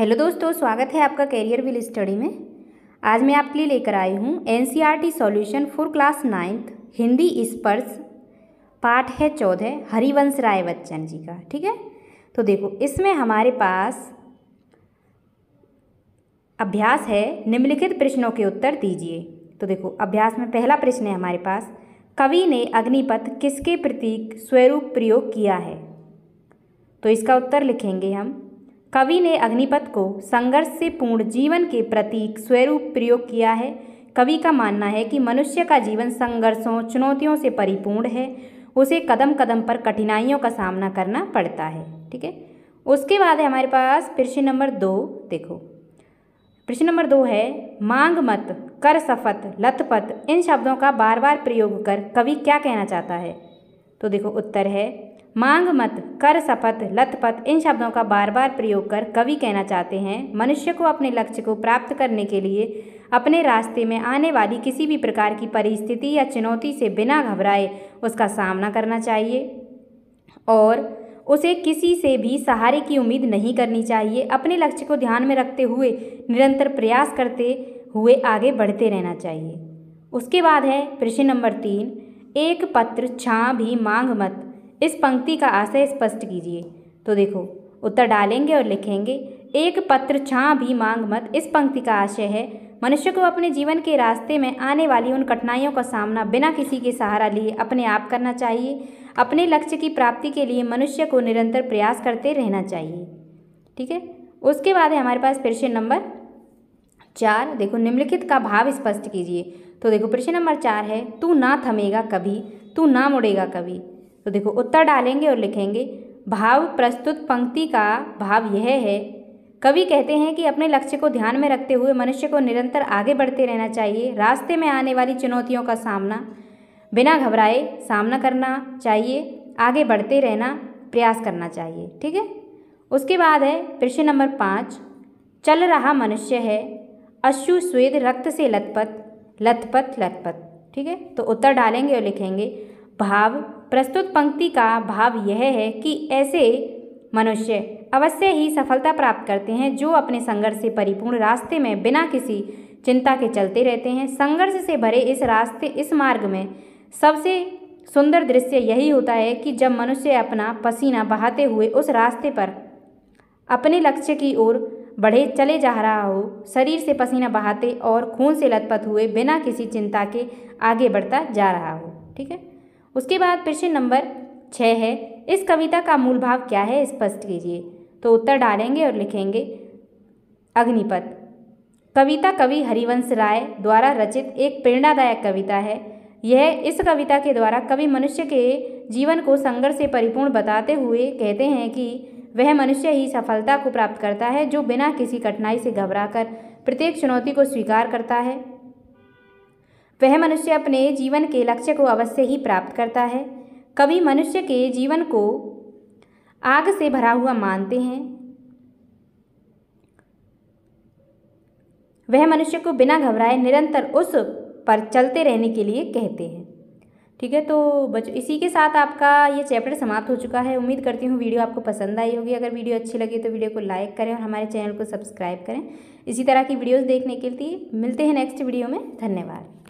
Hello दोस्तों, स्वागत है आपका कैरियर विल स्टडी में। आज मैं आपके लिए लेकर आई हूँ NCERT solution for class 9th Hindi स्पर्श। पाठ है 14 हरिवंश राय बच्चन जी का। ठीक है, तो देखो इसमें हमारे पास अभ्यास है, निम्नलिखित प्रश्नों के उत्तर दीजिए। तो देखो अभ्यास में पहला प्रश्न है हमारे पास, कवि ने अग्निपथ किसके प्रतीक स्वरूप प्रयोग किया है। तो इसका उत्तर लिखेंगे हम, कवि ने अग्निपथ को संघर्ष से पूर्ण जीवन के प्रतीक स्वरूप प्रयोग किया है। कवि का मानना है कि मनुष्य का जीवन संघर्षों चुनौतियों से परिपूर्ण है, उसे कदम कदम पर कठिनाइयों का सामना करना पड़ता है। ठीक है, उसके बाद है हमारे पास प्रश्न नंबर 2। देखो प्रश्न नंबर 2 है, मांग मत, कर शपथ, लथपथ इन शब्दों का बार बार प्रयोग कर कवि क्या कहना चाहता है। तो देखो उत्तर है, मांग मत, कर शपथ, लथपथ इन शब्दों का बार बार प्रयोग कर कवि कहना चाहते हैं मनुष्य को अपने लक्ष्य को प्राप्त करने के लिए अपने रास्ते में आने वाली किसी भी प्रकार की परिस्थिति या चुनौती से बिना घबराए उसका सामना करना चाहिए और उसे किसी से भी सहारे की उम्मीद नहीं करनी चाहिए। अपने लक्ष्य को ध्यान में रखते हुए निरंतर प्रयास करते हुए आगे बढ़ते रहना चाहिए। उसके बाद है प्रश्न नंबर 3, एक पत्र छां भी मांग मत, इस पंक्ति का आशय स्पष्ट कीजिए। तो देखो उत्तर डालेंगे और लिखेंगे, एक पत्र छां भी मांग मत, इस पंक्ति का आशय है मनुष्य को अपने जीवन के रास्ते में आने वाली उन कठिनाइयों का सामना बिना किसी के सहारा लिए अपने आप करना चाहिए। अपने लक्ष्य की प्राप्ति के लिए मनुष्य को निरंतर प्रयास करते रहना चाहिए। ठीक है, उसके बाद है हमारे पास प्रश्न नंबर 4। देखो निम्नलिखित का भाव स्पष्ट कीजिए। तो देखो प्रश्न नंबर 4 है, तू ना थमेगा कभी, तू ना मुड़ेगा कभी। तो देखो उत्तर डालेंगे और लिखेंगे, भाव प्रस्तुत पंक्ति का भाव यह है, कवि कहते हैं कि अपने लक्ष्य को ध्यान में रखते हुए मनुष्य को निरंतर आगे बढ़ते रहना चाहिए। रास्ते में आने वाली चुनौतियों का सामना बिना घबराए सामना करना चाहिए, आगे बढ़ते रहना प्रयास करना चाहिए। ठीक है, उसके बाद है प्रश्न नंबर 5, चल रहा मनुष्य है अश्रु स्वेद रक्त से लथपथ, लथपथ लथपथ। ठीक है, तो उत्तर डालेंगे और लिखेंगे, भाव प्रस्तुत पंक्ति का भाव यह है कि ऐसे मनुष्य अवश्य ही सफलता प्राप्त करते हैं जो अपने संघर्ष से परिपूर्ण रास्ते में बिना किसी चिंता के चलते रहते हैं। संघर्ष से भरे इस मार्ग में सबसे सुंदर दृश्य यही होता है कि जब मनुष्य अपना पसीना बहाते हुए उस रास्ते पर अपने लक्ष्य की ओर बढ़े चले जा रहा हो, शरीर से पसीना बहाते और खून से लथपथ हुए बिना किसी चिंता के आगे बढ़ता जा रहा हो। ठीक है, उसके बाद प्रश्न नंबर 6 है, इस कविता का मूल भाव क्या है स्पष्ट कीजिए। तो उत्तर डालेंगे और लिखेंगे, अग्निपथ। कविता कवि हरिवंश राय द्वारा रचित एक प्रेरणादायक कविता है। इस कविता के द्वारा कवि मनुष्य के जीवन को संघर्ष से परिपूर्ण बताते हुए कहते हैं कि वह मनुष्य ही सफलता को प्राप्त करता है जो बिना किसी कठिनाई से घबराकर प्रत्येक चुनौती को स्वीकार करता है। वह मनुष्य अपने जीवन के लक्ष्य को अवश्य ही प्राप्त करता है। कवि मनुष्य के जीवन को आग से भरा हुआ मानते हैं। वह मनुष्य को बिना घबराए निरंतर उस पर चलते रहने के लिए कहते हैं। ठीक है, तो बच्चों इसी के साथ आपका ये चैप्टर समाप्त हो चुका है। उम्मीद करती हूँ वीडियो आपको पसंद आई होगी। अगर वीडियो अच्छी लगी तो वीडियो को लाइक करें और हमारे चैनल को सब्सक्राइब करें। इसी तरह की वीडियोस देखने के लिए मिलते हैं नेक्स्ट वीडियो में। धन्यवाद।